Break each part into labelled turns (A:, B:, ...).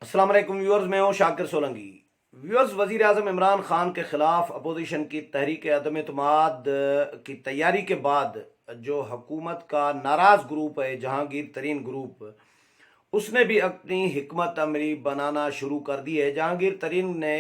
A: अस्सलाम वालेकुम व्यूअर्स, मैं हूं शाकिर सोलंकी। व्यूअर्स, वजीर आजम इमरान खान के खिलाफ अपोजिशन की तहरीक अदम एतमाद की तैयारी के बाद जो हुकूमत का नाराज ग्रुप है, जहांगीर तरीन ग्रुप, उसने भी अपनी हिकमत अमली बनाना शुरू कर दी है। जहांगीर तरीन ने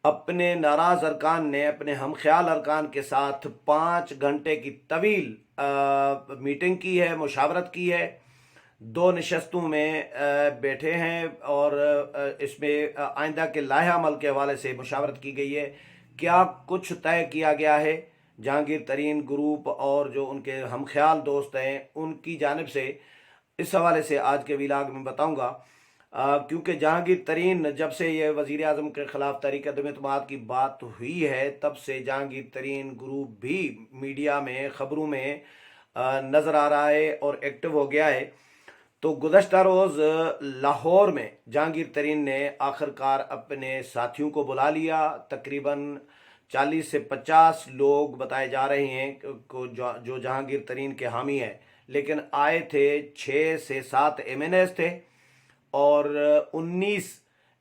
A: अपने नाराज अरकान ने अपने हम ख्याल अरकान के साथ 5 घंटे की तवील मीटिंग की है, मुशावरत की है। दो नशस्तों में बैठे हैं और इसमें आइंदा के लाहे अमल के हवाले से मुशावरत की गई है। क्या कुछ तय किया गया है जहांगीर तरीन ग्रुप और जो उनके हम ख्याल दोस्त हैं उनकी जानिब से, इस हवाले से आज के विलाग में बताऊंगा। क्योंकि जहांगीर तरीन, जब से ये वजीर आजम के खिलाफ तहरीक अदम एतमाद की बात हुई है, तब से जहांगीर तरीन ग्रुप भी मीडिया में, खबरों में नज़र आ रहा है और एक्टिव हो गया है। तो गुज़श्ता रोज़ लाहौर में जहांगीर तरीन ने आखिरकार अपने साथियों को बुला लिया। तकरीबन 40 से 50 लोग बताए जा रहे हैं जो जहांगीर तरीन के हामी हैं, लेकिन आए थे 6 से 7 MNAs थे और 19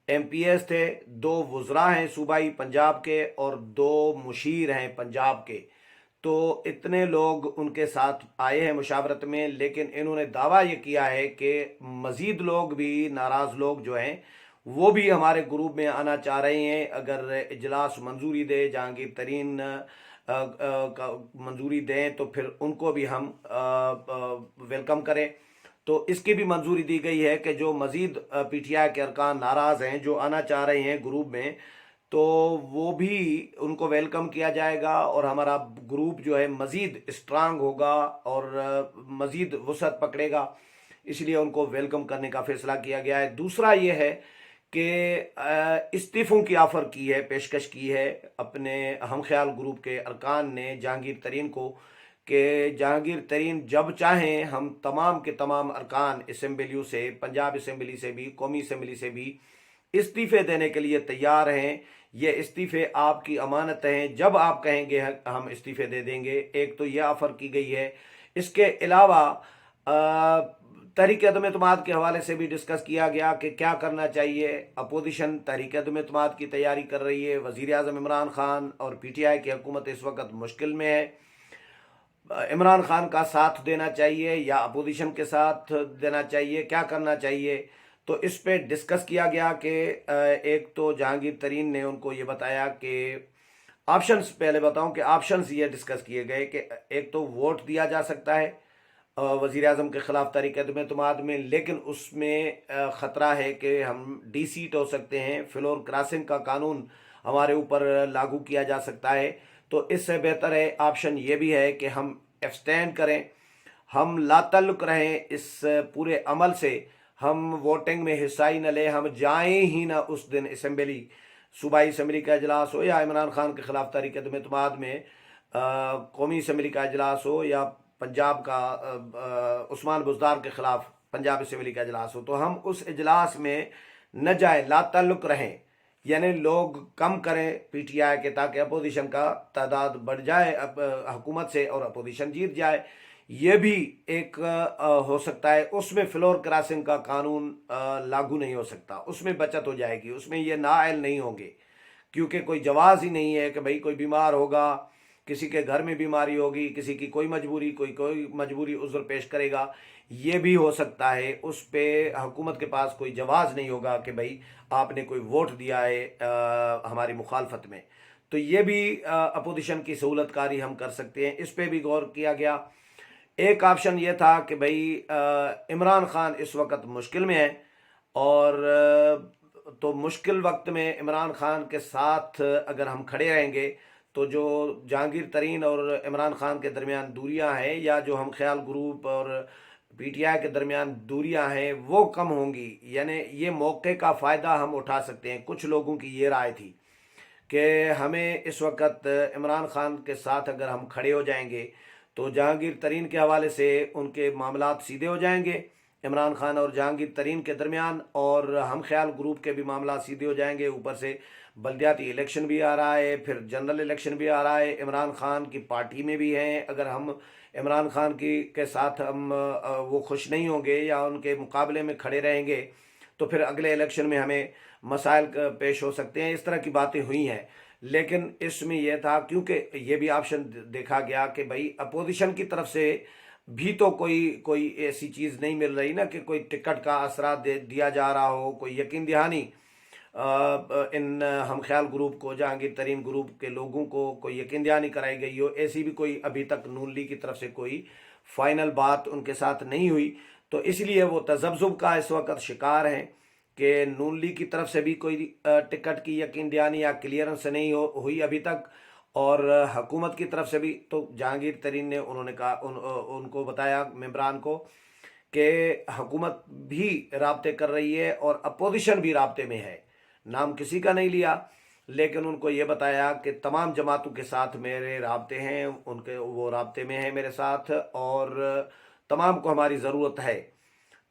A: MPs थे। 2 वज़रा हैं सूबाई पंजाब के और 2 मुशीर हैं पंजाब के। तो इतने लोग उनके साथ आए हैं मुशावरत में, लेकिन इन्होंने दावा ये किया है कि मज़ीद लोग भी, नाराज़ लोग जो हैं, वो भी हमारे ग्रुप में आना चाह रहे हैं। अगर इजलास मंजूरी दे, जहांगीर तरीन का मंजूरी दें, तो फिर उनको भी हम वेलकम करें। तो इसकी भी मंजूरी दी गई है कि जो मज़ीद PTI के अरकान नाराज़ हैं, जो आना चाह रहे हैं ग्रुप में, तो वो भी उनको वेलकम किया जाएगा और हमारा ग्रुप जो है मज़ीद स्ट्रांग होगा और मज़ीद वसअत पकड़ेगा। इसलिए उनको वेलकम करने का फैसला किया गया है। दूसरा ये है कि इस्तीफ़ों की ऑफ़र की है, पेशकश की है अपने हम ख्याल ग्रुप के अरकान ने जहांगीर तरीन को, कि जहांगीर तरीन जब चाहें हम तमाम के तमाम अरकान असम्बलियों से, पंजाब असम्बली से भी, कौमी असम्बली से भी इस्तीफ़े देने के लिए तैयार हैं। ये इस्तीफ़े आपकी अमानत हैं, जब आप कहेंगे हम इस्तीफ़े दे देंगे। एक तो यह ऑफ़र की गई है। इसके अलावा तहरीक अदम एतमाद के हवाले से भी डिस्कस किया गया कि क्या करना चाहिए। अपोजिशन तहरीक अदम एतमाद की तैयारी कर रही है। वज़ीर आज़म इमरान खान और PTI की हुकूमत इस वक्त मुश्किल में है। इमरान खान का साथ देना चाहिए या अपोजिशन के साथ देना चाहिए, क्या करना चाहिए। तो इस पे डिस्कस किया गया कि एक तो जहांगीर तरीन ने उनको ये बताया कि ऑप्शंस, पहले बताऊं कि ऑप्शंस ये डिस्कस किए गए कि एक तो वोट दिया जा सकता है वज़ीर आज़म के ख़िलाफ़ तहरीक अदम एतमाद में, लेकिन उसमें ख़तरा है कि हम डीसीट हो सकते हैं। फ्लोर क्रॉसिंग का कानून हमारे ऊपर लागू किया जा सकता है। तो इससे बेहतर है, ऑप्शन ये भी है कि हम एब्सटेन करें, हम लातल्लुक रहें इस पूरे अमल से, हम वोटिंग में हिस्सा ही न लें, हम जाएं ही ना उस दिन असम्बली, सूबाई असम्बली का इजलास हो या इमरान खान के खिलाफ तहरीक अदम एतमाद में कौमी असम्बली का इजलास हो या पंजाब का उस्मान बुज़दार के खिलाफ पंजाब असम्बली का इजलास हो, तो हम उस इजलास में न जाए, लातल्लुक रहें। यानी लोग कम करें PTI के, ताकि अपोजिशन का तादाद बढ़ जाए हुकूमत से और अपोजिशन जीत जाए। ये भी एक हो सकता है। उसमें फ्लोर क्रॉसिंग का कानून लागू नहीं हो सकता, उसमें बचत हो जाएगी, उसमें ये नाअहल नहीं होंगे, क्योंकि कोई जवाज़ ही नहीं है कि भाई कोई बीमार होगा, किसी के घर में बीमारी होगी, किसी की कोई मजबूरी, कोई मजबूरी उज़्र पेश करेगा, ये भी हो सकता है। उस पे हुकूमत के पास कोई जवाज़ नहीं होगा कि भाई आपने कोई वोट दिया है हमारी मुखालफत में। तो ये भी अपोजिशन की सहूलतकारी हम कर सकते हैं। इस पे भी गौर किया गया। एक ऑप्शन ये था कि भाई इमरान खान इस वक्त मुश्किल में है और तो मुश्किल वक्त में इमरान खान के साथ अगर हम खड़े रहेंगे, तो जो जहांगीर तरीन और इमरान खान के दरमियान दूरियां हैं, या जो हम ख्याल ग्रुप और PTI के दरमियान दूरियां हैं, वो कम होंगी। यानी ये मौके का फ़ायदा हम उठा सकते हैं। कुछ लोगों की ये राय थी कि हमें इस वक्त इमरान खान के साथ अगर हम खड़े हो जाएंगे, तो जहांगीर तरीन के हवाले से उनके मामलात सीधे हो जाएंगे इमरान खान और जहांगीर तरीन के दरमियान, और हम ख्याल ग्रुप के भी मामला सीधे हो जाएंगे। ऊपर से बल्दियाती इलेक्शन भी आ रहा है, फिर जनरल इलेक्शन भी आ रहा है। इमरान खान की पार्टी में भी हैं। अगर हम इमरान खान की के साथ हम वो खुश नहीं होंगे या उनके मुकाबले में खड़े रहेंगे, तो फिर अगले इलेक्शन में हमें मसाइल पेश हो सकते हैं। इस तरह की बातें हुई हैं, लेकिन इसमें यह था, क्योंकि ये भी ऑप्शन देखा गया कि भाई अपोजिशन की तरफ से भी तो कोई ऐसी चीज़ नहीं मिल रही ना कि कोई टिकट का असरा दिया जा रहा हो, कोई यकीन दहानी इन हम ख्याल ग्रुप को, जहांगीर तरीन ग्रुप के लोगों को कोई यकीन दहानी कराई गई हो, ऐसी भी कोई अभी तक नून लीग की तरफ से कोई फाइनल बात उनके साथ नहीं हुई। तो इसलिए वो तजब्जुब का इस वक्त शिकार हैं कि नून लीग की तरफ से भी कोई टिकट की यकीन दहानी या क्लियरेंस नहीं हुई अभी तक, और हुकूमत की तरफ से भी। तो जहांगीर तरीन ने उन्होंने कहा उनको बताया मेंबरान को कि हुकूमत भी राब्ते कर रही है और अपोजिशन भी राब्ते में है, नाम किसी का नहीं लिया, लेकिन उनको ये बताया कि तमाम जमातों के साथ मेरे राब्ते हैं, उनके वो राब्ते में हैं मेरे साथ, और तमाम को हमारी ज़रूरत है।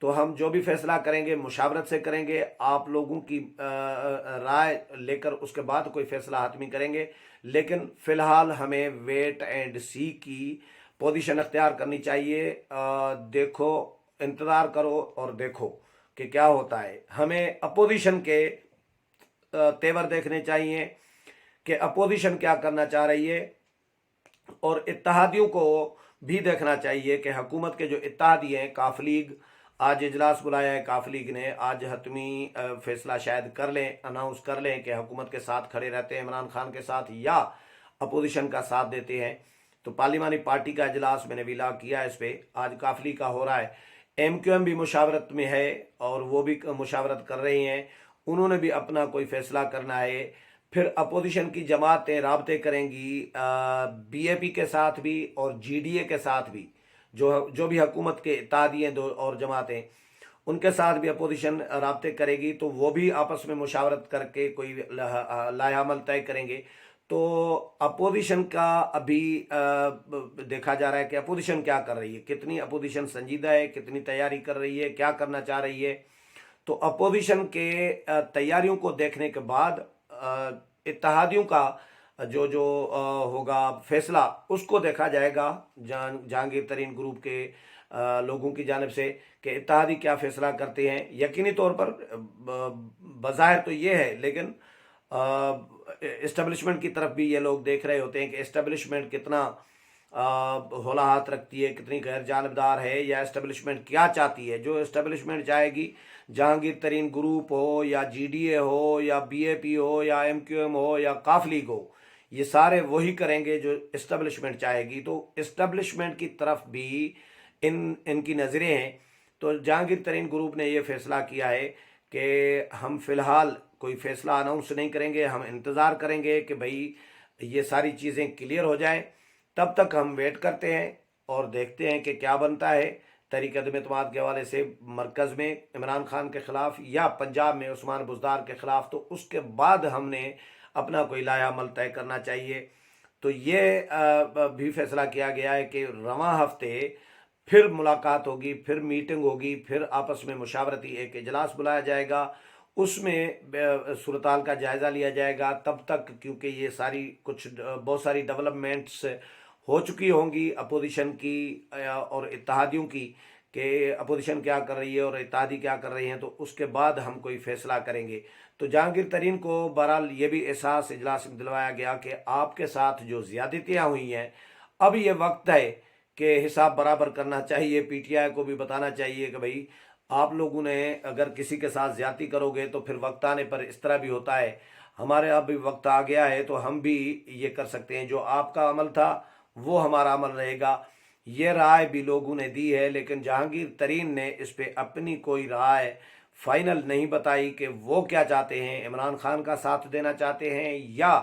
A: तो हम जो भी फैसला करेंगे मुशावरत से करेंगे, आप लोगों की राय लेकर उसके बाद कोई फैसला हातमी करेंगे, लेकिन फ़िलहाल हमें वेट एंड सी की पोजीशन अख्तियार करनी चाहिए। देखो, इंतज़ार करो और देखो कि क्या होता है। हमें अपोजिशन के तेवर देखने चाहिए कि अपोजिशन क्या करना चाह रही है, और इत्तेहादियों को भी देखना चाहिए कि हुकूमत के जो इत्तेहादी हैं, काफ लीग, आज इजलास बुलाया है काफ लीग ने, आज हतमी फैसला शायद कर लें, अनाउंस कर लें कि हुकूमत के साथ खड़े रहते हैं, इमरान खान के साथ, या अपोजिशन का साथ देते हैं। तो पार्लिमानी पार्टी का इजलास मैंने विला किया इस पर, आज काफ लीग का हो रहा है। MQM भी मुशावरत में है और वो भी मुशावरत कर रही हैं, उन्होंने भी अपना कोई फैसला करना है। फिर अपोजिशन की जमातें राब्ते करेंगी BAP के साथ भी और GDA के साथ भी, जो भी हुकूमत के इत्तेहादी हैं, दो और जमातें, उनके साथ भी अपोजिशन राब्ते करेगी। तो वो भी आपस में मुशावरत करके कोई लाएअमल तय करेंगे। तो अपोजिशन का अभी देखा जा रहा है कि अपोजिशन क्या कर रही है, कितनी अपोजिशन संजीदा है, कितनी तैयारी कर रही है, क्या करना चाह रही है। तो अपोजिशन के तैयारियों को देखने के बाद इत्तेहादियों का जो जो होगा फैसला, उसको देखा जाएगा जहांगीर तरीन ग्रुप के लोगों की जानिब से कि इत्तेहादी क्या फैसला करते हैं। यकीनी तौर पर बज़ाहिर तो ये है, लेकिन इस्टेब्लिशमेंट की तरफ भी ये लोग देख रहे होते हैं कि इस्टेब्लिशमेंट कितना हौला हाथ रखती है, कितनी गैर जानबदार है, या इस्टेब्लिशमेंट क्या चाहती है। जो इस्टेब्लिशमेंट चाहेगी, जहांगीर तरीन ग्रुप हो या GDA हो या BAP हो या MQM हो या काफ लीग हो, ये सारे वही करेंगे जो इस्टेब्लिशमेंट चाहेगी। तो इस्टेब्लिशमेंट की तरफ भी इनकी नज़रें हैं। तो जहांगीर तरीन ग्रुप ने ये फैसला किया है कि हम फ़िलहाल कोई फ़ैसला अनाउंस नहीं करेंगे, हम इंतज़ार करेंगे कि भाई ये सारी चीज़ें क्लियर हो जाएं। तब तक हम वेट करते हैं और देखते हैं कि क्या बनता है तहरीक अदम एतमाद के हवाले से, मरकज़ में इमरान खान के ख़िलाफ़ या पंजाब में उस्मान बुज़दार के ख़िलाफ़। तो उसके बाद हमने अपना कोई लाएअमल तय करना चाहिए। तो ये भी फैसला किया गया है कि रवां हफ्ते फिर मुलाकात होगी, फिर मीटिंग होगी, फिर आपस में मुशावरती एक इजलास बुलाया जाएगा, उसमें सूरत-हाल का जायज़ा लिया जाएगा। तब तक क्योंकि ये सारी बहुत सारी डेवलपमेंट्स हो चुकी होंगी अपोजिशन की और इत्तेहादियों की, कि अपोजिशन क्या कर रही है और इत्तेहादी क्या कर रही हैं, तो उसके बाद हम कोई फैसला करेंगे। तो जहांगीर तरीन को बहरहाल ये भी एहसास इजलास में दिलवाया गया कि आपके साथ जो ज़्यादतियाँ हुई हैं, अब ये वक्त है कि हिसाब बराबर करना चाहिए। PTI को भी बताना चाहिए कि भाई आप लोगों ने अगर किसी के साथ ज़्यादती करोगे तो फिर वक्त आने पर इस तरह भी होता है। हमारे अब भी वक्त आ गया है तो हम भी ये कर सकते हैं, जो आपका अमल था वो हमारा अमल रहेगा। ये राय भी लोगों ने दी है, लेकिन जहांगीर तरीन ने इस पे अपनी कोई राय फाइनल नहीं बताई कि वो क्या चाहते हैं, इमरान खान का साथ देना चाहते हैं या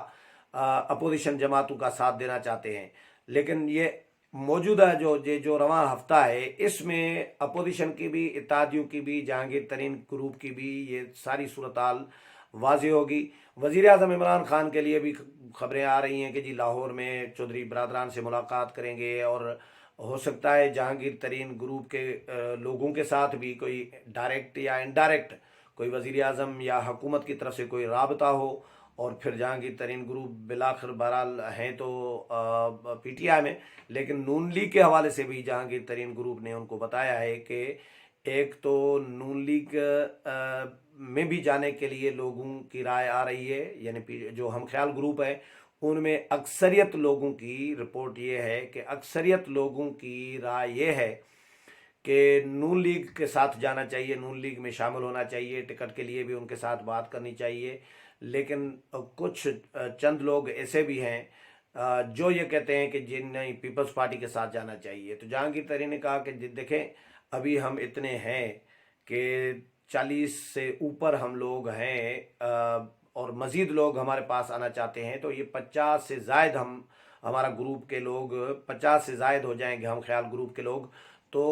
A: अपोजिशन जमातों का साथ देना चाहते हैं। लेकिन ये मौजूदा जो रवां हफ्ता है, इसमें अपोजिशन की भी, इत्तेहादियों की भी, जहांगीर तरीन ग्रुप की भी ये सारी सूरत-हाल वाज़ेह होगी। वज़ीर आज़म इमरान खान के लिए भी खबरें आ रही हैं कि जी लाहौर में चौधरी बरादरान से मुलाकात करेंगे, और हो सकता है जहांगीर तरीन ग्रुप के लोगों के साथ भी कोई डायरेक्ट या इनडायरेक्ट कोई वज़ीर आज़म या हुकूमत की तरफ से कोई राबता हो, और फिर जहांगीर तरीन ग्रुप बिलाखिर बहरहाल हैं तो PTI में, लेकिन नून लीग के हवाले से भी जहांगीर तरीन ग्रुप ने उनको बताया है कि ایک تو نون لیگ میں بھی جانے کے لیے لوگوں کی رائے آ رہی ہے، یعنی جو ہم خیال گروپ ہے ان میں اکثریت لوگوں کی رپورٹ یہ ہے کہ اکثریت لوگوں کی رائے یہ ہے کہ نون لیگ کے ساتھ جانا چاہیے، نون لیگ میں شامل ہونا چاہیے، ٹکٹ کے لیے بھی ان کے ساتھ بات کرنی چاہیے۔ لیکن کچھ چند لوگ ایسے بھی ہیں جو یہ کہتے ہیں کہ جنہیں پیپلز پارٹی کے ساتھ جانا چاہیے۔ تو جہانگیر ترین نے کہا کہ دیکھیں ابھی ہم اتنے ہیں کہ 40 سے اوپر ہم لوگ ہیں اور مزید لوگ ہمارے پاس آنا چاہتے ہیں، تو یہ 50 سے زائد ہمارا گروپ کے لوگ 50 سے زائد ہو جائیں گے، ہم خیال گروپ کے لوگ۔ تو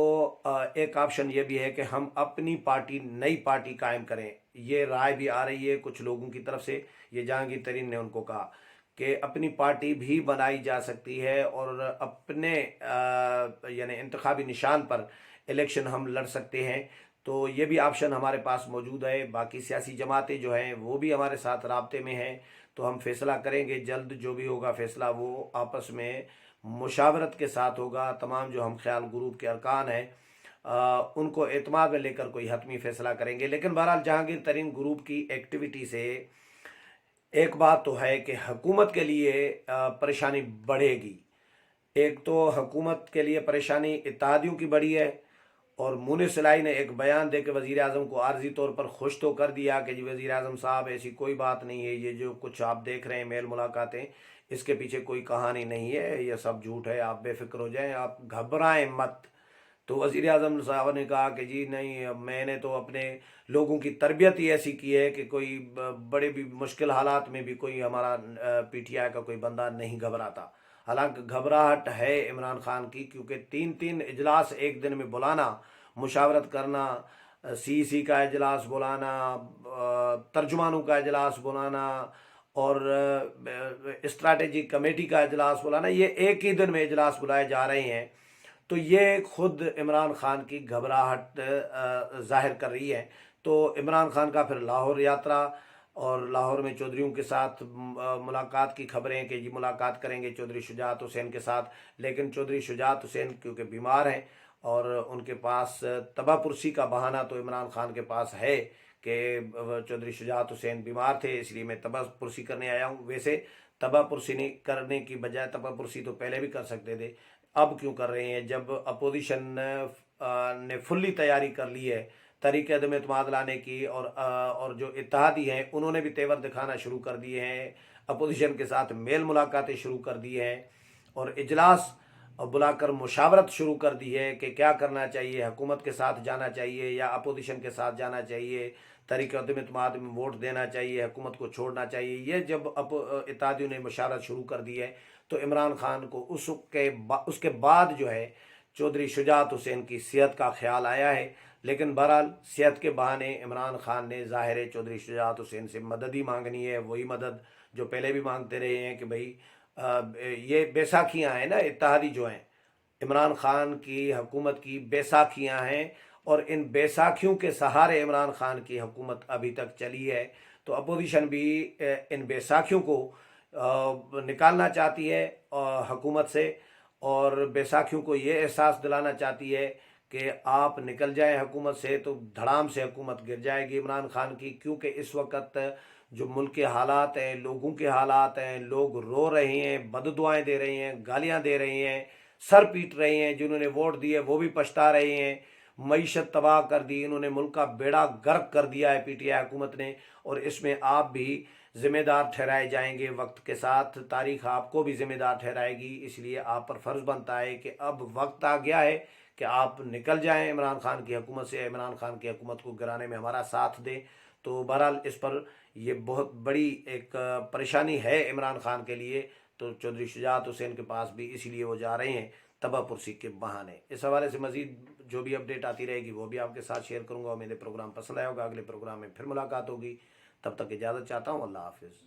A: ایک آپشن یہ بھی ہے کہ ہم اپنی پارٹی، نئی پارٹی قائم کریں۔ یہ رائے بھی آ رہی ہے کچھ لوگوں کی طرف سے، یہ جہانگیر ترین نے ان کو کہا کہ اپنی پارٹی بھی بنائی جا سکتی ہے اور اپنے یعنی انتخابی نشان پر الیکشن ہم لڑ سکتے ہیں۔ تو یہ بھی آپشن ہمارے پاس موجود ہے۔ باقی سیاسی جماعتیں جو ہیں وہ بھی ہمارے ساتھ رابطے میں ہیں، تو ہم فیصلہ کریں گے جلد، جو بھی ہوگا فیصلہ وہ آپس میں مشاورت کے ساتھ ہوگا۔ تمام جو ہم خیال گروپ کے ارکان ہیں ان کو اعتماد میں لے کر کوئی حتمی فیصلہ کریں گے۔ لیکن بہرحال جہانگیر ترین گروپ کی ایکٹیویٹی سے ایک بات تو ہے کہ حکومت کے لیے پریشانی بڑھے گی۔ ایک تو حکومت کے لیے پریشانی اتحادیوں کی بڑی ہے، اور مونس سلائی نے ایک بیان دے کے وزیر اعظم کو عارضی طور پر خوش تو کر دیا کہ جی وزیر اعظم صاحب ایسی کوئی بات نہیں ہے، یہ جو کچھ آپ دیکھ رہے ہیں میل ملاقاتیں، اس کے پیچھے کوئی کہانی نہیں ہے، یہ سب جھوٹ ہے، آپ بے فکر ہو جائیں، آپ گھبرائیں مت۔ تو وزیر اعظم صاحب نے کہا کہ جی نہیں، میں نے تو اپنے لوگوں کی تربیت ہی ایسی کی ہے کہ کوئی بڑے بھی مشکل حالات میں بھی کوئی ہمارا پی ٹی آئی کا کوئی بندہ نہیں گھبراتا۔ حالانکہ گھبراہٹ ہے عمران خان کی، کیونکہ 3 اجلاس ایک دن میں بلانا، مشاورت کرنا، سی کا اجلاس بلانا، ترجمانوں کا اجلاس بلانا اور اسٹریٹجی کمیٹی کا اجلاس بلانا، یہ ایک ہی دن میں اجلاس بلائے جا رہے ہیں۔ تو یہ خود عمران خان کی گھبراہٹ ظاہر کر رہی ہے۔ تو عمران خان کا پھر لاہور یاترا اور لاہور میں چودھریوں کے ساتھ ملاقات کی خبریں کہ جی ملاقات کریں گے چودھری شجاعت حسین کے ساتھ، لیکن چودھری شجاعت حسین کیونکہ بیمار ہیں اور ان کے پاس تباہ پرسی کا بہانہ تو عمران خان کے پاس ہے کہ چودھری شجاعت حسین بیمار تھے، اس لیے میں تباہ پرسی کرنے آیا ہوں۔ ویسے تباہ پرسی نہیں کرنے کی بجائے، تباہ پرسی تو پہلے بھی کر سکتے تھے، اب کیوں کر رہے ہیں جب اپوزیشن نے فلی تیاری کر لی ہے تحریک عدم اعتماد لانے کی، اور جو اتحادی ہیں انہوں نے بھی تیور دکھانا شروع کر دیے ہیں، اپوزیشن کے ساتھ میل ملاقاتیں شروع کر دی ہیں اور اجلاس بلا کر مشاورت شروع کر دی ہے کہ کیا کرنا چاہیے، حکومت کے ساتھ جانا چاہیے یا اپوزیشن کے ساتھ جانا چاہیے، تحریک عدم اعتماد میں ووٹ دینا چاہیے، حکومت کو چھوڑنا چاہیے۔ یہ جب اتحادیوں نے مشاورت شروع کر دی ہے تو عمران خان کو اس کے بعد جو ہے چودھری شجاعت حسین کی صحت کا خیال آیا ہے۔ لیکن بہرحال صحت کے بہانے عمران خان نے ظاہر ہے چودھری شجاعت حسین سے مدد ہی مانگنی ہے، وہی مدد جو پہلے بھی مانگتے رہے ہیں کہ بھئی یہ بیساکھیاں ہیں نا، اتحادی جو ہیں عمران خان کی حکومت کی بیساکھیاں ہیں، اور ان بیساکھیوں کے سہارے عمران خان کی حکومت ابھی تک چلی ہے۔ تو اپوزیشن بھی ان بیساکھیوں کو نکالنا چاہتی ہے حکومت سے، اور بیساکھیوں کو یہ احساس دلانا چاہتی ہے کہ آپ نکل جائیں حکومت سے تو دھڑام سے حکومت گر جائے گی عمران خان کی، کیونکہ اس وقت جو ملک کے حالات ہیں، لوگوں کے حالات ہیں، لوگ رو رہے ہیں، بد دعائیں دے رہے ہیں، گالیاں دے رہے ہیں، سر پیٹ رہے ہیں، جنہوں نے ووٹ دیے وہ بھی پچھتا رہے ہیں، معیشت تباہ کر دی، انہوں نے ملک کا بیڑا غرق کر دیا ہے پی ٹی آئی حکومت نے، اور اس میں آپ بھی ذمہ دار ٹھہرائے جائیں گے وقت کے ساتھ، تاریخ آپ کو بھی ذمہ دار ٹھہرائے گی۔ اس لیے آپ پر فرض بنتا ہے کہ اب وقت آ گیا ہے کہ آپ نکل جائیں عمران خان کی حکومت سے، عمران خان کی حکومت کو گرانے میں ہمارا ساتھ دیں۔ تو بہرحال اس پر یہ بہت بڑی ایک پریشانی ہے عمران خان کے لیے، تو چودھری شجاعت حسین کے پاس بھی اسی لیے وہ جا رہے ہیں تباہ پرسی کے بہانے۔ اس حوالے سے مزید جو بھی اپڈیٹ آتی رہے گی وہ بھی آپ کے ساتھ شیئر کروں گا۔ اور میرے پروگرام پسند آیا ہوگا، اگلے پروگرام میں پھر ملاقات ہوگی، تب تک اجازت چاہتا ہوں، اللہ حافظ۔